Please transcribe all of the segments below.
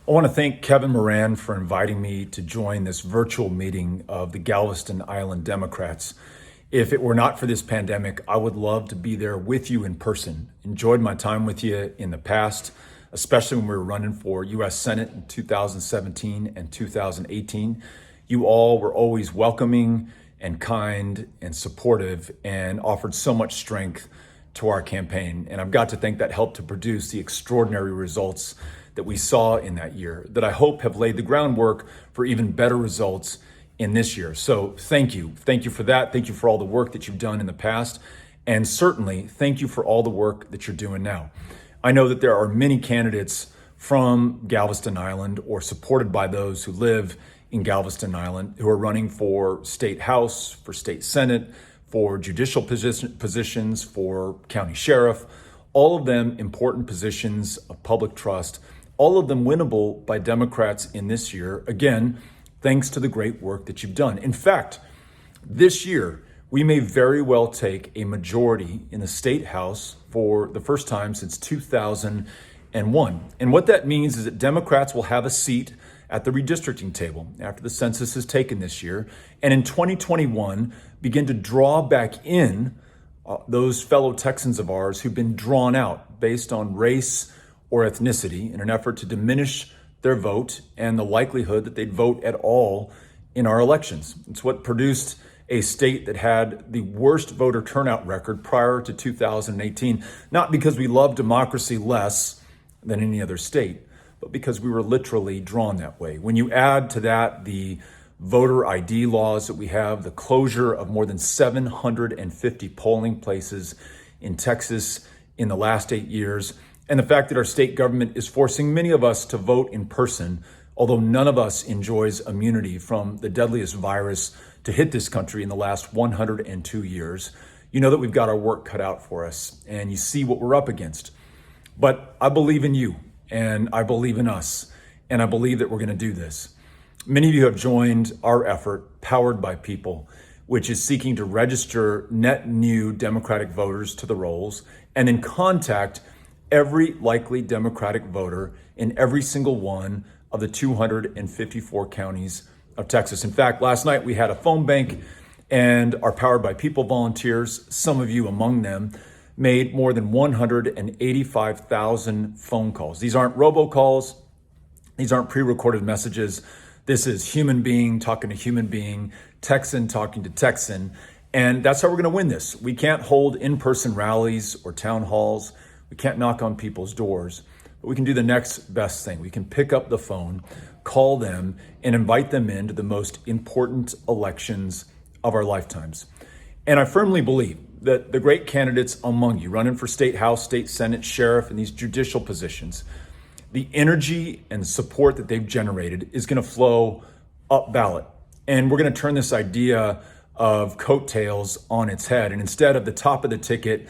I want to thank Kevin Moran for inviting me to join this virtual meeting of the Galveston Island Democrats. If it were not for this pandemic, I would love to be there with you in person. Enjoyed my time with you in the past, especially when we were running for U.S. Senate in 2017 and 2018. You all were always welcoming and kind and supportive and offered so much strength to our campaign. And I've got to think that helped to produce the extraordinary results that we saw in that year, that I hope have laid the groundwork for even better results in this year. So thank you. Thank you for that. Thank you for all the work that you've done in the past. And certainly thank you for all the work that you're doing now. I know that there are many candidates from Galveston Island or supported by those who live in Galveston Island who are running for state house, for state senate, for judicial positions, for county sheriff, all of them important positions of public trust, all of them winnable by Democrats in this year, again, thanks to the great work that you've done. In fact, this year, we may very well take a majority in the state house for the first time since 2001. And what that means is that Democrats will have a seat at the redistricting table after the census is taken this year, and in 2021, begin to draw back in those fellow Texans of ours who've been drawn out based on race or ethnicity in an effort to diminish their vote and the likelihood that they'd vote at all in our elections. It's what produced a state that had the worst voter turnout record prior to 2018, not because we love democracy less than any other state, but because we were literally drawn that way. When you add to that the voter ID laws that we have, the closure of more than 750 polling places in Texas in the last 8 years, and the fact that our state government is forcing many of us to vote in person, although none of us enjoys immunity from the deadliest virus to hit this country in the last 102 years, you know that we've got our work cut out for us, and you see what we're up against. But I believe in you, and I believe in us, and I believe that we're going to do this. Many of you have joined our effort, Powered by People, which is seeking to register net new Democratic voters to the rolls and then contact every likely Democratic voter in every single one of the 254 counties of Texas. In fact, last night we had a phone bank, and our Powered by People volunteers, some of you among them, made more than 185,000 phone calls. These aren't robocalls. These aren't pre-recorded messages. This is human being talking to human being, Texan talking to Texan. And that's how we're going to win this. We can't hold in-person rallies or town halls. We can't knock on people's doors, but we can do the next best thing. We can pick up the phone, call them, and invite them into the most important elections of our lifetimes. And I firmly believe that the great candidates among you running for state house, state senate, sheriff, and these judicial positions, the energy and support that they've generated is going to flow up ballot. And we're going to turn this idea of coattails on its head. And instead of the top of the ticket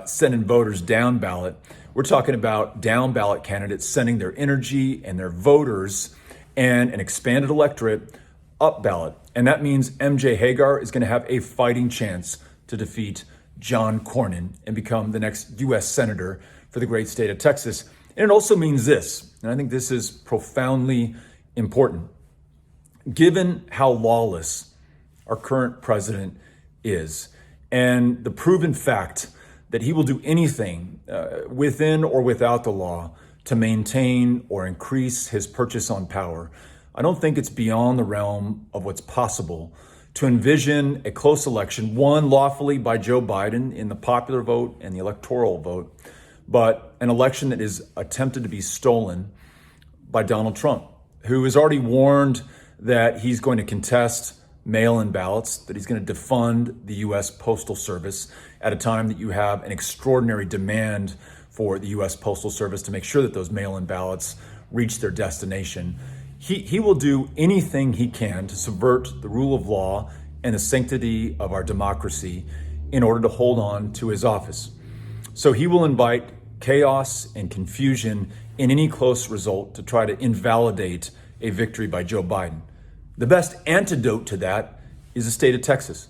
sending voters down ballot, we're talking about down ballot candidates sending their energy and their voters and an expanded electorate up ballot. And that means MJ Hagar is going to have a fighting chance to defeat John Cornyn and become the next U.S. Senator for the great state of Texas. And it also means this, and I think this is profoundly important. Given how lawless our current president is, and the proven fact that he will do anything within or without the law to maintain or increase his purchase on power, I don't think it's beyond the realm of what's possible to envision a close election, won lawfully by Joe Biden in the popular vote and the electoral vote, but an election that is attempted to be stolen by Donald Trump, who has already warned that he's going to contest mail-in ballots, that he's going to defund the U.S. Postal Service at a time that you have an extraordinary demand for the U.S. Postal Service to make sure that those mail-in ballots reach their destination. He will do anything he can to subvert the rule of law and the sanctity of our democracy in order to hold on to his office. So he will invite chaos and confusion in any close result to try to invalidate a victory by Joe Biden. The best antidote to that is the state of Texas.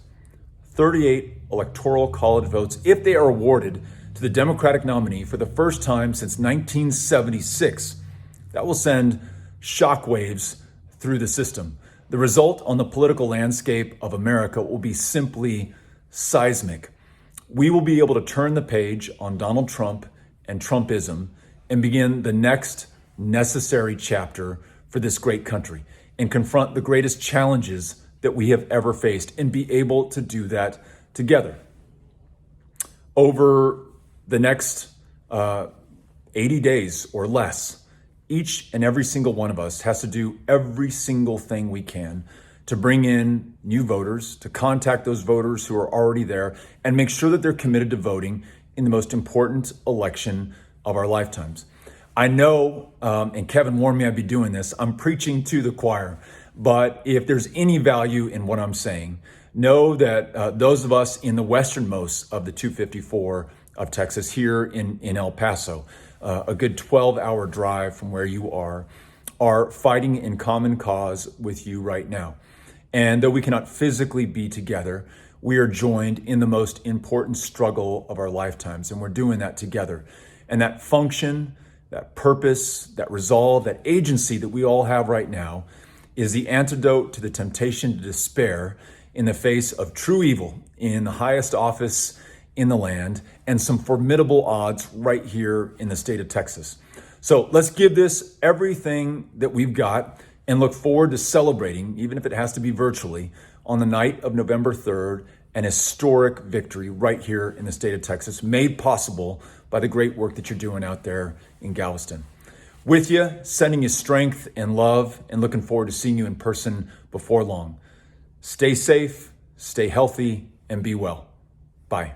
38 electoral college votes, if they are awarded to the Democratic nominee for the first time since 1976, that will send shockwaves through the system. The result on the political landscape of America will be simply seismic. We will be able to turn the page on Donald Trump and Trumpism and begin the next necessary chapter for this great country and confront the greatest challenges that we have ever faced and be able to do that together. Over the next 80 days or less, each and every single one of us has to do every single thing we can to bring in new voters, to contact those voters who are already there, and make sure that they're committed to voting in the most important election of our lifetimes. I know, and Kevin warned me I'd be doing this, I'm preaching to the choir, but if there's any value in what I'm saying, know that those of us in the westernmost of the 254 of Texas here in El Paso, a good 12-hour drive from where you are fighting in common cause with you right now. And though we cannot physically be together, we are joined in the most important struggle of our lifetimes, and we're doing that together. And that function, that purpose, that resolve, that agency that we all have right now is the antidote to the temptation to despair in the face of true evil in the highest office in the land and some formidable odds right here in the state of Texas. So let's give this everything that we've got and look forward to celebrating, even if it has to be virtually, on the night of November 3rd, an historic victory right here in the state of Texas, made possible by the great work that you're doing out there in Galveston. With you, sending you strength and love, and looking forward to seeing you in person before long. Stay safe, stay healthy, and be well. Bye.